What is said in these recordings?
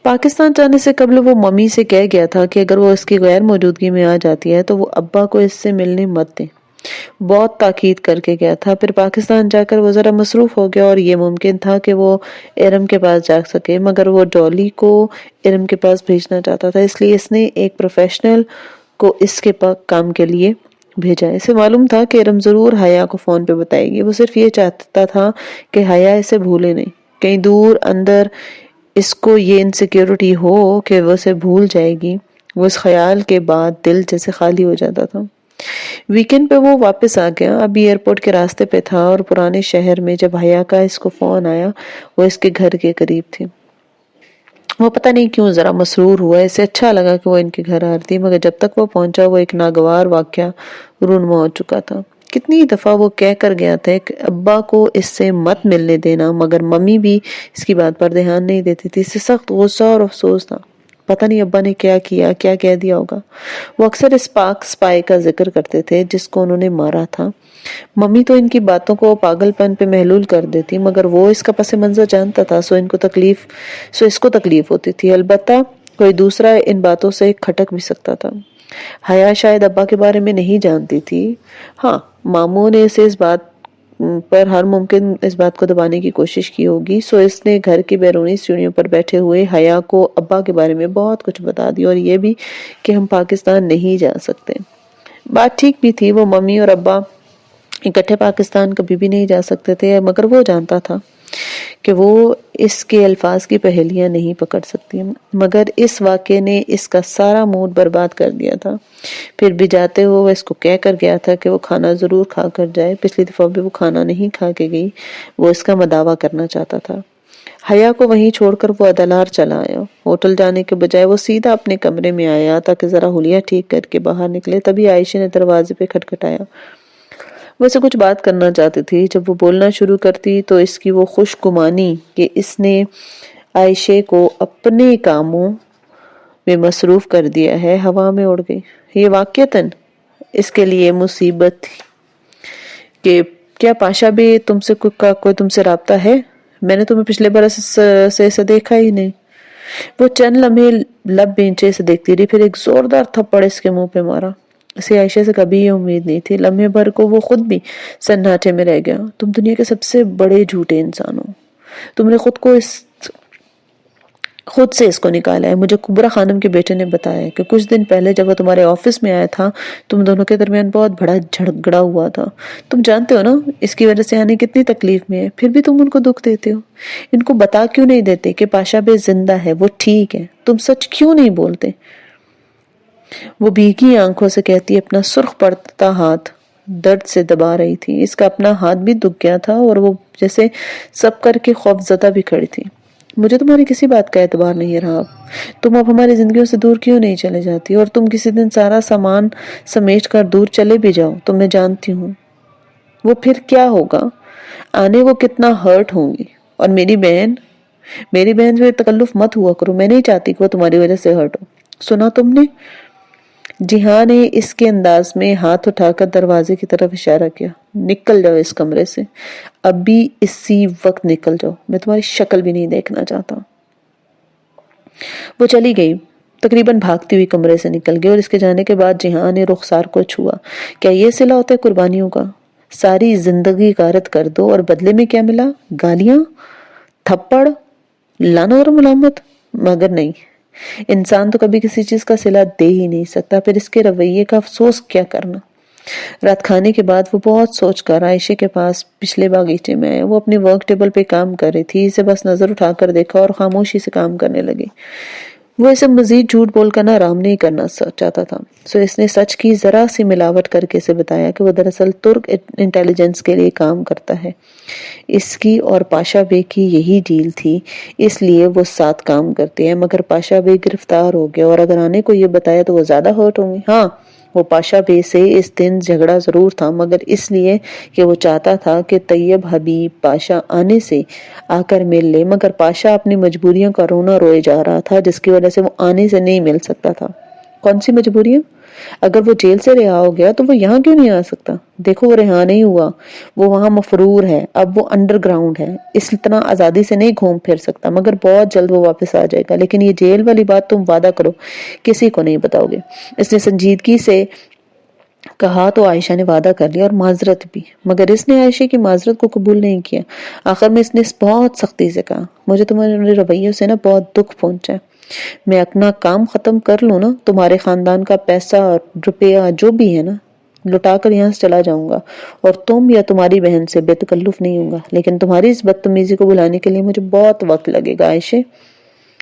پاکستان جانے سے قبل وہ ممی سے کہہ گیا تھا کہ اگر وہ اس کی غیر موجودگی میں آ جاتی ہے تو وہ ابا کو اس سے ملنے مت دیں. بہت تاکید کر کے گیا تھا. پھر پاکستان جا کر وہ ذرا مصروف ہو گیا اور یہ ممکن تھا کہ وہ ارم کے پاس جا سکے، مگر وہ ڈالی کو ارم کے پاس بھیجنا چاہتا تھا، اس لیے اس نے ایک پروفیشنل کو اس کے کام کے لیے بھیجا. اسے معلوم تھا کہ ارم ضرور حیا کو فون پہ بتائے گی. وہ صرف یہ چاہتا تھا کہ حیا اسے بھولے نہیں. کہیں دور اندر اس کو یہ انسیکیورٹی ہو کہ وہ اسے بھول جائے گی. وہ اس خیال کے بعد دل جیسے خالی ہو جاتا تھا. ویکینڈ پہ وہ واپس آ گیا. ابھی ایئرپورٹ کے راستے پہ تھا اور پرانے شہر میں جب حیا کا اس کو فون آیا وہ اس کے گھر کے قریب تھی. وہ پتہ نہیں کیوں ذرا مسرور ہوا. اسے اچھا لگا کہ وہ ان کے گھر آ رہی تھی، مگر جب تک وہ پہنچا وہ ایک ناگوار واقعہ رونما ہو چکا تھا. کتنی دفعہ وہ کہہ کر گیا تھا کہ ابا کو اس سے مت ملنے دینا، مگر ممی بھی اس کی بات پر دھیان نہیں دیتی تھی. اسے سخت غصہ اور افسوس تھا. پتہ نہیں ابا نے کیا کیا، کیا کہہ دیا ہوگا. وہ اکثر اس پاک سپائی کا ذکر کرتے تھے جس کو انہوں نے مارا تھا. ممی تو ان کی باتوں کو پاگل پن پہ محلول کر دیتی، مگر وہ اس کا پس منظر جانتا تھا، سو اس کو تکلیف ہوتی تھی. البتہ کوئی دوسرا ان باتوں سے کھٹک بھی سکتا تھا. حیا شاید ابا کے بارے میں نہیں جانتی تھی. ہاں، ماموں نے اسے اس بات پر ہر ممکن اس بات کو دبانے کی کوشش کی ہوگی، سو اس نے گھر کی بیرونی سیڑھیوں پر بیٹھے ہوئے حیا کو ابا کے بارے میں بہت کچھ بتا دیا، اور یہ بھی کہ ہم پاکستان نہیں جا سکتے. بات ٹھیک بھی تھی. وہ ممی اور ابا اکٹھے پاکستان کبھی بھی نہیں جا سکتے تھے، مگر وہ جانتا تھا کہ وہ اس کے الفاظ کی پہیلیاں نہیں پکڑ سکتی. مگر اس واقعے نے اس کا سارا موڈ برباد کر دیا تھا. پھر بھی جاتے ہوئے وہ اس کو کہہ کر گیا تھا کہ وہ کھانا ضرور کھا کر جائے. پچھلی دفعہ بھی وہ کھانا نہیں کھا کے گئی. وہ اس کا مداوع کرنا چاہتا تھا. حیا کو وہیں چھوڑ کر وہ ادلار چلا آیا. ہوٹل جانے کے بجائے وہ سیدھا اپنے کمرے میں آیا تاکہ ذرا حلیہ ٹھیک کر کے باہر نکلے. تبھی عائشہ نے دروازے پہ کھٹکھٹایا. وہ اسے کچھ بات کرنا چاہتی تھی. جب وہ بولنا شروع کرتی تو اس کی وہ خوش گمانی کہ اس نے عائشہ کو اپنے کاموں میں مصروف کر دیا ہے ہوا میں اڑ گئی. یہ واقعتاً اس کے لیے مصیبت تھی کہ کیا پاشا بھی کوئی تم سے رابطہ ہے؟ میں نے تمہیں پچھلے برس سے اسے دیکھا ہی نہیں. وہ چند لمحے لب بینچے سے دیکھتی رہی، پھر ایک زوردار تھپڑ اس کے منہ پہ مارا. اسے عائشہ سے کبھی یہ امید نہیں تھی. لمحے بھر کو وہ خود بھی سناٹے میں رہ گیا. تم دنیا کے سب سے بڑے جھوٹے انسان ہو. تم نے خود سے اس کو نکالا ہے. مجھے کبرا خانم کے بیٹے نے بتایا کہ کچھ دن پہلے جب وہ تمہارے آفس میں آیا تھا تم دونوں کے درمیان بہت بڑا جھگڑا ہوا تھا. تم جانتے ہو نا اس کی وجہ سے آنے کتنی تکلیف میں ہے، پھر بھی تم ان کو دکھ دیتے ہو. ان کو بتا کیوں نہیں دیتے کہ پاشا بے زندہ ہے، وہ ٹھیک ہے؟ تم سچ کیوں نہیں بولتے؟ وہ بھیگی آنکھوں سے کہتی. اپنا سرخ پڑتا ہاتھ درد سے دبا رہی تھی. اس کا اپنا ہاتھ بھی دکھ گیا تھا اور وہ جیسے سب کر کے خوف زدہ بھی کھڑی تھی. مجھے تمہاری کسی بات کا اعتبار نہیں رہا. تم اب ہماری زندگیوں سے دور کیوں نہیں چلے جاتی؟ اور تم کسی دن سارا سامان سمیٹ کر دور چلے بھی جاؤ تو میں جانتی ہوں وہ پھر کیا ہوگا. آنے وہ کتنا ہرٹ ہوں گی. اور میری بہن سے تکلف مت ہوا کرو. میں نہیں چاہتی کہ وہ تمہاری وجہ سے ہرٹ ہو. سنا تم نے؟ جہاں نے اس کے انداز میں ہاتھ اٹھا کر دروازے کی طرف اشارہ کیا. نکل جاؤ اس کمرے سے، ابھی اسی وقت نکل جاؤ. میں تمہاری شکل بھی نہیں دیکھنا چاہتا. وہ چلی گئی. تقریباً بھاگتی ہوئی کمرے سے نکل گئی اور اس کے جانے کے بعد جہاں نے رخسار کو چھوا. کیا یہ صلہ ہوتا ہے قربانیوں کا؟ ساری زندگی غارت کر دو اور بدلے میں کیا ملا؟ گالیاں، تھپڑ، لعنت اور ملامت. مگر نہیں، انسان تو کبھی کسی چیز کا صلہ دے ہی نہیں سکتا. پھر اس کے رویے کا افسوس کیا کرنا. رات کھانے کے بعد وہ بہت سوچ کر عائشہ کے پاس پچھلے باغیچے میں آئے. وہ اپنی ورک ٹیبل پہ کام کر رہی تھی. اسے بس نظر اٹھا کر دیکھا اور خاموشی سے کام کرنے لگی. وہ اسے مزید جھوٹ بول کر آرام نہیں کرنا چاہتا تھا، سو اس نے سچ کی ذرا سی ملاوٹ کر کے اسے بتایا کہ وہ دراصل ترک انٹیلیجنس کے لیے کام کرتا ہے. اس کی اور پاشا بے کی یہی ڈیل تھی، اس لیے وہ ساتھ کام کرتے ہیں. مگر پاشا بے گرفتار ہو گیا اور اگر آنے کو یہ بتایا تو وہ زیادہ ہرٹ ہوں گے. ہاں، وہ پاشا بے سے اس دن جھگڑا ضرور تھا، مگر اس لیے کہ وہ چاہتا تھا کہ طیب حبیب پاشا آنے سے آ کر مل لے. مگر پاشا اپنی مجبوریوں کا رونا روئے جا رہا تھا جس کی وجہ سے وہ آنے سے نہیں مل سکتا تھا. کون سی مجبوریاں؟ اگر وہ جیل سے رہا ہو گیا تو وہ یہاں کیوں نہیں آ سکتا؟ دیکھو وہ رہا نہیں ہوا، وہ وہاں مفرور ہے، اب وہ انڈر گراؤنڈ ہے، اس اتنا آزادی سے نہیں گھوم پھر سکتا، مگر بہت جلد وہ واپس آ جائے گا۔ لیکن یہ جیل والی بات تم وعدہ کرو کسی کو نہیں بتاؤ گے۔ اس نے سنجیدگی سے کہا تو عائشہ نے وعدہ کر لیا اور معذرت بھی، مگر اس نے عائشہ کی معذرت کو قبول نہیں کیا۔ آخر میں اس نے بہت سختی سے کہا مجھے تمہارے رویوں سے نا بہت دکھ پہنچا ہے، میں اپنا کام ختم کر لوں نا، تمہارے خاندان کا پیسہ اور روپیہ جو بھی ہے نا لٹا کر یہاں سے چلا جاؤں گا، اور تم یا تمہاری بہن سے بے تکلف نہیں ہوں گا، لیکن تمہاری اس بدتمیزی کو بھلانے کے لیے مجھے بہت وقت لگے گا عائشہ،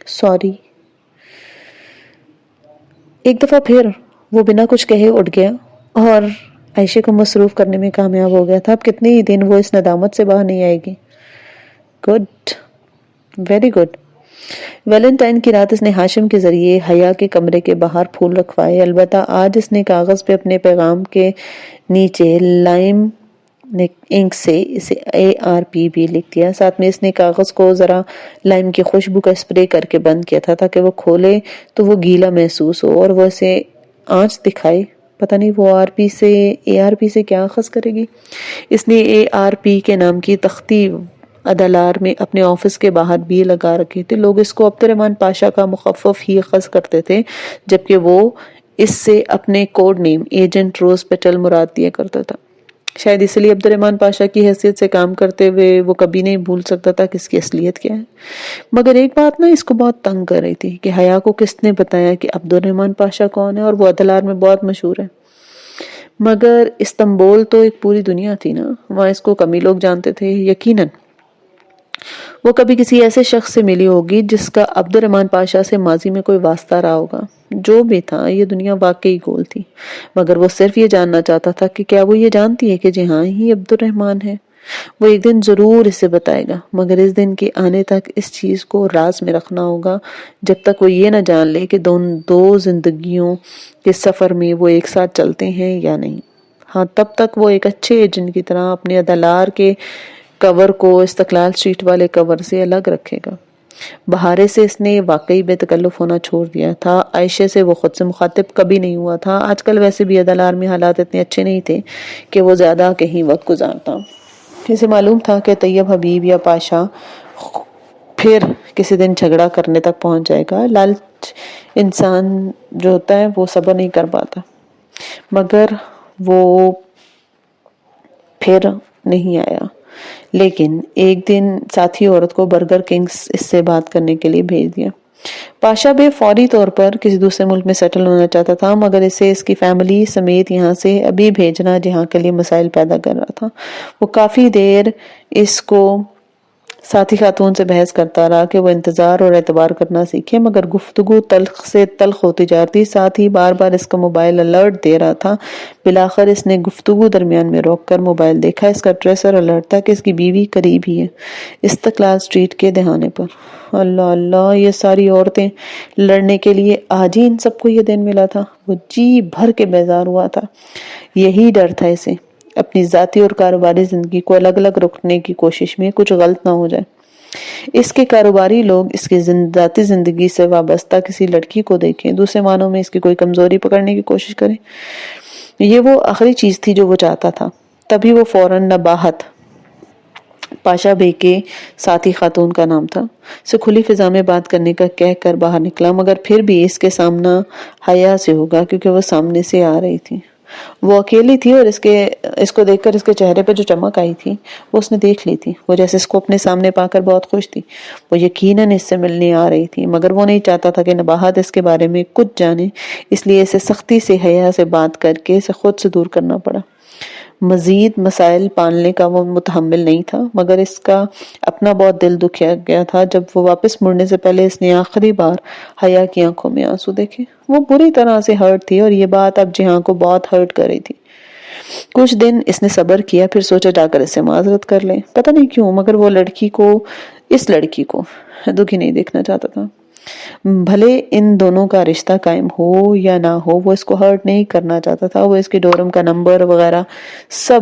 سوری۔ ایک دفعہ پھر وہ بنا کچھ کہے اٹھ گیا اور عائشہ کو مصروف کرنے میں کامیاب ہو گیا تھا۔ اب کتنے ہی دن وہ اس ندامت سے باہر نہیں آئے گی۔ Good, very good. ویلنٹائن کی رات اس نے ہاشم کے ذریعے حیا کے کمرے کے باہر پھول رکھوائے، البتہ آج اس نے کاغذ پہ اپنے پیغام کے نیچے لائم انک سے اسے ARP لکھ دیا، ساتھ میں اس نے کاغذ کو ذرا لائم کی خوشبو کا اسپرے کر کے بند کیا تھا تاکہ وہ کھولے تو وہ گیلا محسوس ہو اور وہ اسے آنچ دکھائے۔ پتہ نہیں وہ ARP سے کیا اخذ کرے گی۔ اس نے ARP کے نام کی تختی عدلار میں اپنے آفس کے باہر بھی لگا رکھے تھے۔ لوگ اس کو عبد الرحمن پاشا کا مخفف ہی اخذ کرتے تھے، جبکہ وہ اس سے اپنے کوڈ نیم ایجنٹ روز پیٹل مراد دیا کرتا تھا۔ شاید اس لیے عبد الرحمن پاشا کی حیثیت سے کام کرتے ہوئے وہ کبھی نہیں بھول سکتا تھا کہ اس کی اصلیت کیا ہے۔ مگر ایک بات نا اس کو بہت تنگ کر رہی تھی کہ حیا کو کس نے بتایا کہ عبد الرحمن پاشا کون ہے اور وہ عدلار میں بہت مشہور ہے۔ مگر استنبول تو ایک پوری دنیا تھی نا، وہاں اس کو کم ہی لوگ جانتے تھے۔ یقیناً وہ کبھی کسی ایسے شخص سے ملی ہوگی جس کا عبد الرحمن پاشا سے ماضی میں کوئی واسطہ رہا ہوگا۔ جو بھی تھا یہ دنیا واقعی گول تھی، مگر وہ صرف یہ جاننا چاہتا تھا کہ کیا وہ یہ جانتی ہے کہ جہاں ہی عبد الرحمن ہے۔ وہ ایک دن ضرور اسے بتائے گا، مگر اس دن کے آنے تک اس چیز کو راز میں رکھنا ہوگا، جب تک وہ یہ نہ جان لے کہ دو زندگیوں کے سفر میں وہ ایک ساتھ چلتے ہیں یا نہیں۔ ہاں، تب تک وہ ایک اچھے ایجنٹ کی طرح اپنے عدلار کے کور کو استقلال اسٹریٹ والے کور سے الگ رکھے گا۔ بہارے سے اس نے واقعی بے تکلف ہونا چھوڑ دیا تھا۔ عائشہ سے وہ خود سے مخاطب کبھی نہیں ہوا تھا۔ آج کل ویسے بھی عدلار میں حالات اتنے اچھے نہیں تھے کہ وہ زیادہ کہیں وقت گزارتا۔ اسے معلوم تھا کہ طیب حبیب یا پاشا پھر کسی دن جھگڑا کرنے تک پہنچ جائے گا۔ لالچ انسان جو ہوتا ہے وہ صبر نہیں کر پاتا، مگر وہ پھر نہیں آیا۔ لیکن ایک دن ساتھی عورت کو برگر کنگز اس سے بات کرنے کے لیے بھیج دیا۔ پاشا بے فوری طور پر کسی دوسرے ملک میں سیٹل ہونا چاہتا تھا، مگر اسے اس کی فیملی سمیت یہاں سے ابھی بھیجنا جہاں کے لیے مسائل پیدا کر رہا تھا۔ وہ کافی دیر اس کو ساتھی خاتون سے بحث کرتا رہا کہ وہ انتظار اور اعتبار کرنا سیکھے، مگر گفتگو تلخ سے تلخ ہوتی جاتی، ساتھ ہی بار بار اس کا موبائل الرٹ دے رہا تھا۔ بالآخر اس نے گفتگو درمیان میں روک کر موبائل دیکھا۔ اس کا ٹریسر الرٹ تھا کہ اس کی بیوی قریب ہی ہے، استقلال اسٹریٹ کے دہانے پر۔ اللہ اللہ، یہ ساری عورتیں لڑنے کے لیے آج ہی ان سب کو یہ دن ملا تھا۔ وہ جی بھر کے بیزار ہوا تھا۔ یہی ڈر تھا اسے اپنی ذاتی اور کاروباری زندگی کو الگ الگ رکھنے کی کوشش میں کچھ غلط نہ ہو جائے۔ اس کے کاروباری لوگ اس کی ذاتی زندگی سے وابستہ کسی لڑکی کو دیکھیں، دوسرے معنوں میں اس کی کوئی کمزوری پکڑنے کی کوشش کریں۔ یہ وہ آخری چیز تھی جو وہ چاہتا تھا۔ تبھی وہ فوراً نباہت، پاشا بے کے ساتھی خاتون کا نام تھا، سے کھلی فضا میں بات کرنے کا کہہ کر باہر نکلا، مگر پھر بھی اس کے سامنا حیا سے ہوگا کیونکہ وہ سامنے سے آ رہی تھی۔ وہ اکیلی تھی اور اس کو دیکھ کر اس کے چہرے پہ جو چمک آئی تھی وہ اس نے دیکھ لی تھی۔ وہ جیسے اس کو اپنے سامنے پا کر بہت خوش تھی۔ وہ یقیناً اس سے ملنے آ رہی تھی، مگر وہ نہیں چاہتا تھا کہ نباہت اس کے بارے میں کچھ جانے، اس لیے اسے سختی سے حیا سے بات کر کے اسے خود سے دور کرنا پڑا۔ مزید مسائل پالنے کا وہ متحمل نہیں تھا، مگر اس کا اپنا بہت دل دکھیا گیا تھا جب وہ واپس مڑنے سے پہلے اس نے آخری بار حیا کی آنکھوں میں آنسو دیکھے۔ وہ بری طرح سے ہرٹ تھی اور یہ بات اب جہاں کو بہت ہرٹ کر رہی تھی۔ کچھ دن اس نے صبر کیا، پھر سوچا جا کر اس سے معذرت کر لیں۔ پتہ نہیں کیوں، مگر وہ اس لڑکی کو دکھی نہیں دیکھنا چاہتا تھا۔ بھلے ان دونوں کا رشتہ قائم ہو یا نہ ہو، وہ اس کو ہرٹ نہیں کرنا چاہتا تھا۔ وہ اس کے ڈورم کا نمبر وغیرہ سب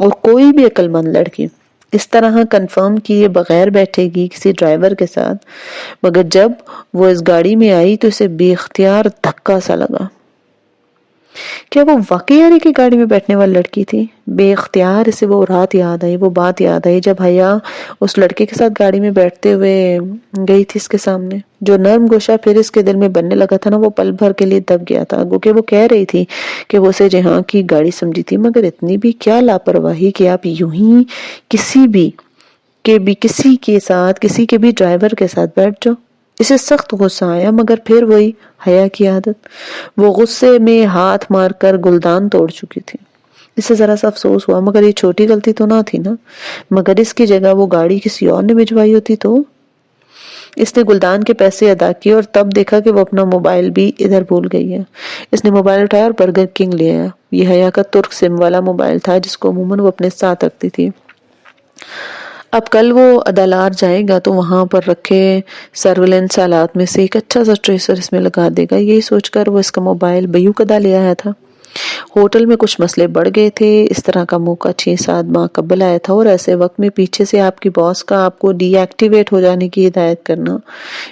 اور کوئی بھی عقل مند لڑکی اس طرح کنفرم کیے بغیر بیٹھے گی کسی ڈرائیور کے ساتھ، مگر جب وہ اس گاڑی میں آئی تو اسے بے اختیار دھکا سا لگا۔ کیا وہ واقعی یاری کی گاڑی میں بیٹھنے والی لڑکی تھی؟ بے اختیار اسے وہ رات یاد آئی، وہ بات یاد آئی جب حیا اس لڑکے کے ساتھ گاڑی میں بیٹھتے ہوئے گئی تھی اس کے سامنے۔ جو نرم گوشہ پھر اس کے دل میں بننے لگا تھا نا، وہ پل بھر کے لیے دب گیا تھا، گو کہ وہ کہہ رہی تھی کہ وہ اسے جہاں کی گاڑی سمجھی تھی، مگر اتنی بھی کیا لاپرواہی کہ آپ یوں ہی کسی کے ساتھ، کسی کے بھی ڈرائیور کے ساتھ بیٹھ جاؤ۔ اسے سخت غصہ آیا، مگر پھر وہی حیا کی عادت، وہ غصے میں ہاتھ مار کر گلدان توڑ چکی تھی۔ اسے ذرا سا افسوس ہوا، مگر یہ چھوٹی غلطی تو نہ تھی نا، مگر اس کی جگہ وہ گاڑی کسی اور نے بھجوائی ہوتی تو۔ اس نے گلدان کے پیسے ادا کیے اور تب دیکھا کہ وہ اپنا موبائل بھی ادھر بھول گئی ہے۔ اس نے موبائل اٹھایا اور برگر کنگ لے آیا۔ یہ حیا کا ترک سم والا موبائل تھا جس کو عموماً وہ اپنے ساتھ رکھتی تھی۔ اب کل وہ ادالار جائے گا تو وہاں پر رکھے سرویلنس آلات میں سے ایک اچھا سا ٹریسر اس میں لگا دے گا۔ یہی سوچ کر وہ اس کا موبائل بیوق ادا لے آیا تھا۔ ہوٹل میں کچھ مسئلے بڑھ گئے تھے، اس طرح کا موقع 6-7 ماہ قبل آیا تھا، اور ایسے وقت میں پیچھے سے آپ کی باس کا آپ کو ڈی ایکٹیویٹ ہو جانے کی ہدایت کرنا،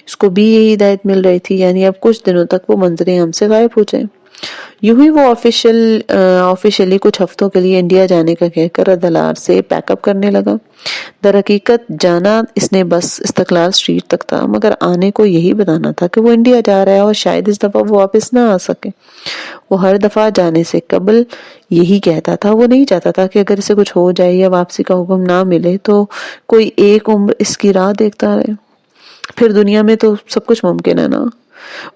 اس کو بھی یہی ہدایت مل رہی تھی، یعنی اب کچھ دنوں تک وہ منظر عام سے غائب ہو جائے۔ یوں ہی وہ آفیشلی کچھ ہفتوں کے لیے انڈیا جانے کا کہہ کر ادالار سے پیک اپ کرنے لگا۔ در حقیقت جانا اس نے بس استقلال اسٹریٹ تک تھا، مگر آنے کو یہی بتانا تھا کہ وہ انڈیا جا رہا ہے اور شاید اس دفعہ وہ واپس نہ آ سکے۔ وہ ہر دفعہ جانے سے قبل یہی کہتا تھا، وہ نہیں چاہتا تھا کہ اگر اسے کچھ ہو جائے یا واپسی کا حکم نہ ملے تو کوئی ایک عمر اس کی راہ دیکھتا رہے۔ پھر دنیا میں تو سب کچھ ممکن ہے نا۔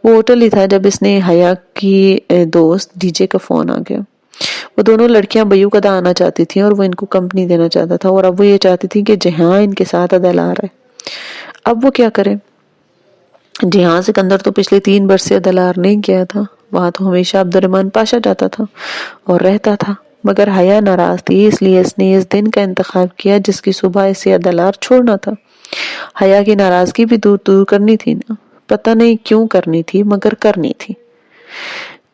وہ ہوٹل ہی تھا جب اس نے حیا کی دوست ڈی جے کا فون آ گیا۔ وہ دونوں لڑکیاں بیوق ادا آنا چاہتی تھیں اور وہ ان کو کمپنی دینا چاہتا تھا، اور اب وہ یہ چاہتی تھی کہ جہاں ان کے ساتھ ادالار ہے۔ اب وہ کیا کرے؟ جہاں سکندر تو پچھلے 3 برس سے ادالار نہیں گیا تھا، وہاں تو ہمیشہ عبد الرحمن پاشا جاتا تھا اور رہتا تھا، مگر حیا ناراض تھی، اس لیے اس نے اس دن کا انتخاب کیا جس کی صبح اسے ادالار چھوڑنا تھا۔ حیا کی ناراضگی بھی دور دور کرنی تھی نا، پتہ نہیں کیوں کرنی تھی، مگر کرنی تھی۔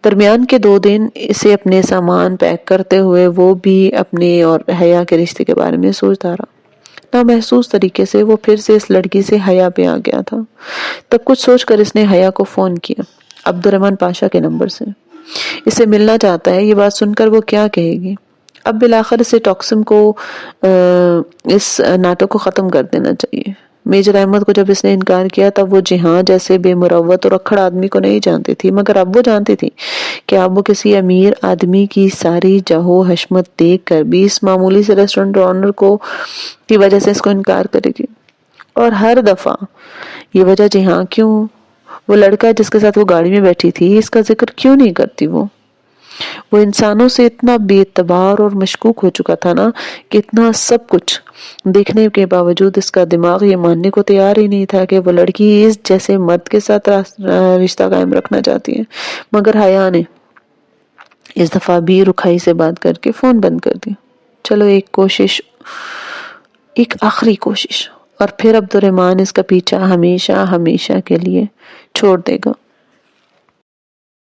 درمیان کے 2 دن اسے اپنے سامان پیک کرتے ہوئے وہ بھی اپنے اور حیا کے رشتے کے بارے میں سوچتا رہا۔ نامحسوس طریقے سے وہ پھر سے اس لڑکی سے حیا پہ آ گیا تھا۔ تب کچھ سوچ کر اس نے حیا کو فون کیا، عبد الرحمن پاشا کے نمبر سے۔ اسے ملنا چاہتا ہے، یہ بات سن کر وہ کیا کہے گی؟ اب بالآخر اسے ٹاکسم کو اس ناٹک کو ختم کر دینا چاہیے۔ میجر احمد کو جب اس نے انکار کیا تب وہ جہاں جیسے بے مروت اور اکھڑ آدمی کو نہیں جانتی تھی، مگر اب وہ جانتی تھی کہ اب وہ کسی امیر آدمی کی ساری جاہو حشمت دیکھ کر بھی اس معمولی سے ریسٹورنٹ آنر کی وجہ سے اس کو انکار کرے گی۔ اور ہر دفعہ یہ وجہ جہاں کیوں وہ لڑکا جس کے ساتھ وہ گاڑی میں بیٹھی تھی اس کا ذکر کیوں نہیں کرتی؟ وہ انسانوں سے اتنا بے اعتبار اور مشکوک ہو چکا تھا نا کہ اتنا سب کچھ دیکھنے کے باوجود اس کا دماغ یہ ماننے کو تیار ہی نہیں تھا کہ وہ لڑکی اس جیسے مرد کے ساتھ رشتہ قائم رکھنا چاہتی ہے۔ مگر حیا نے اس دفعہ بھی رکھائی سے بات کر کے فون بند کر دیا۔ چلو ایک آخری کوشش، اور پھر عبد الرحمن اس کا پیچھا ہمیشہ ہمیشہ کے لیے چھوڑ دے گا۔